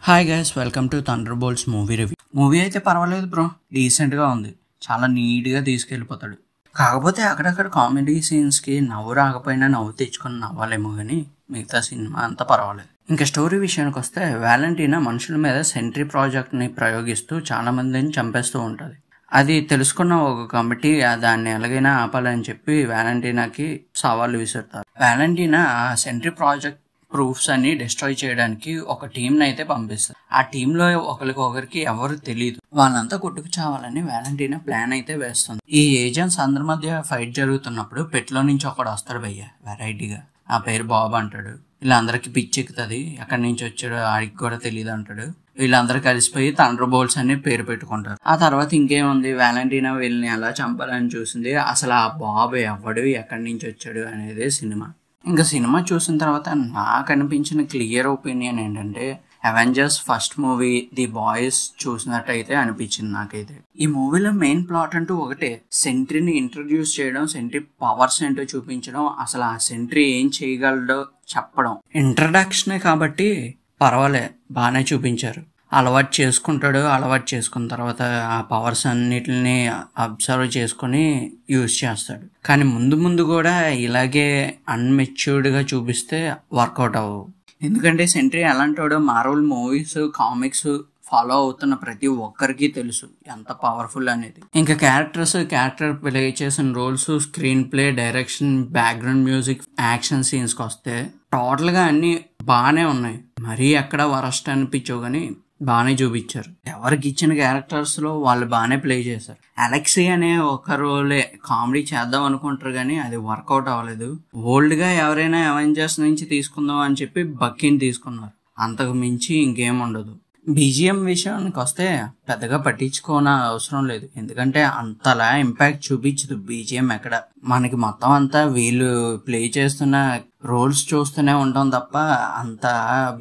Hi guys, welcome to Thunderbolts movie review. Movie అయితే పర్వాలేదు bro, డీసెంట్గా ఉంది. చాలా నీట్గా తీసుకెళ్ళిపోతాడు. కాకపోతే అక్కడక్కడ కామెడీ సీన్స్కి నవ్వు రాకపోయినా నవ్వు తెచ్చుకొని నవ్వాలేమో కానీ మిగతా సినిమా అంతా పర్వాలేదు. ఇంకా స్టోరీ విషయానికి వస్తే, వ్యాలంటీనా మనుషుల మీద సెంట్రీ ప్రాజెక్ట్ని ప్రయోగిస్తూ చాలా మందిని చంపేస్తూ ఉంటుంది. అది తెలుసుకున్న ఒక కమిటీ దాన్ని ఎలాగైనా ఆపాలని చెప్పి వ్యాలంటీనాకి సవాళ్ళు విసురుతారు. వ్యాలంటీనా ఆ సెంట్రీ ప్రాజెక్ట్ ప్రూఫ్స్ అన్ని డిస్ట్రాయ్ చేయడానికి ఒక టీంని అయితే పంపిస్తారు. ఆ టీంలో ఒకరికి ఎవరు తెలియదు. వాళ్ళంతా కొట్టుకు చావాలని వ్యాలంటీనా ప్లాన్ అయితే వేస్తుంది. ఈ ఏజెంట్స్ అందరి మధ్య ఫైట్ జరుగుతున్నప్పుడు పెట్లో నుంచి ఒకడు వస్తాడు భయ్య, వెరైటీగా. ఆ పేరు బాబు అంటాడు. వీళ్ళందరికీ పిచ్చెక్కుతుంది. ఎక్కడి నుంచి వచ్చాడో ఆడికి కూడా తెలియదు అంటాడు. వీళ్ళందరూ కలిసిపోయి థండర్బోల్ట్స్ అని పేరు పెట్టుకుంటారు. ఆ తర్వాత ఇంకేముంది, వ్యాలంటీనా వీళ్ళని ఎలా చంపాలని చూసింది. అసలు ఆ బాబు ఎవడు, ఎక్కడి నుంచి వచ్చాడు అనేది సినిమా. ఇంకా సినిమా చూసిన తర్వాత నాకు అనిపించిన క్లియర్ ఒపీనియన్ ఏంటంటే, Avengers first movie the boys చూసినట్టయితే అనిపించింది నాకైతే. ఈ మూవీలో మెయిన్ ప్లాట్ అంటూ ఒకటే, సెంట్రీని ఇంట్రడ్యూస్ చేయడం, సెంట్రీ పవర్స్ ఏంటో చూపించడం, అసలు ఆ సెంట్రీ ఏం చేయగలడో చెప్పడం. ఇంట్రడక్షనే కాబట్టి పర్వాలే, బాగానే చూపించారు. అలవాటు చేసుకున్న తర్వాత ఆ పవర్స్ అన్నిటిని అబ్జర్వ్ చేసుకొని యూజ్ చేస్తాడు. కానీ ముందు కూడా ఇలాగే అన్మెచ్యూర్డ్గా చూపిస్తే వర్కౌట్ అవ్వవు. ఎందుకంటే సెంట్రీ ఎలాంటోడో మార్వెల్ మూవీస్, కామిక్స్ ఫాలో అవుతున్న ప్రతి ఒక్కరికి తెలుసు ఎంత పవర్ఫుల్ అనేది. ఇంకా క్యారెక్టర్ ప్లే చేసిన roles, screenplay, direction, background music, action సీన్స్కి వస్తే టోటల్గా అన్నీ బాగానే ఉన్నాయి. మరీ ఎక్కడ వరస్ట్ అనిపించవు కానీ బాగానే చూపించారు. ఎవరికి ఇచ్చిన క్యారెక్టర్స్లో వాళ్ళు బాగానే ప్లే చేశారు. అలెక్సీ అనే ఒక రోలే కామెడీ చేద్దాం అనుకుంటారు కానీ అది వర్కౌట్ అవ్వలేదు. ఓల్డ్గా ఎవరైనా అవెంజర్స్ నుంచి తీసుకుందాం అని చెప్పి బక్కీని తీసుకున్నారు. అంతకు మించి ఇంకేం ఉండదు. బీజిఎం విషయానికి వస్తే పెద్దగా పట్టించుకోన అవసరం లేదు. ఎందుకంటే అంతలా ఇంపాక్ట్ చూపించదు బీజిఎం ఎక్కడ. మనకి మొత్తం అంతా వీళ్ళు ప్లే చేస్తున్న రోల్స్ చూస్తూనే ఉంటాం తప్ప అంత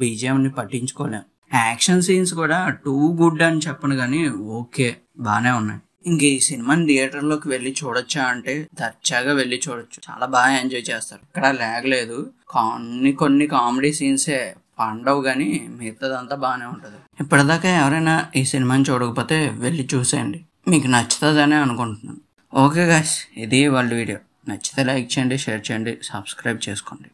బీజిఎంని పట్టించుకోలేం. యాక్షన్ సీన్స్ కూడా టూ గుడ్ అని చెప్పను కానీ ఓకే, బాగానే ఉన్నాయి. ఇంక ఈ సినిమాని థియేటర్లోకి వెళ్ళి చూడొచ్చా అంటే దర్జాగా వెళ్ళి చూడొచ్చు. చాలా బాగా ఎంజాయ్ చేస్తారు. ఇక్కడ లేగలేదు. కొన్ని కామెడీ సీన్సే పండవు కానీ మిగతాదంతా బాగానే ఉంటుంది. ఇప్పటిదాకా ఎవరైనా ఈ సినిమాని చూడకపోతే వెళ్ళి చూసేయండి, మీకు నచ్చుతుందనే అనుకుంటున్నాను. ఓకే గాయ్స్, ఇది వాళ్ళ వీడియో. నచ్చితే లైక్ చేయండి, షేర్ చేయండి, సబ్స్క్రైబ్ చేసుకోండి.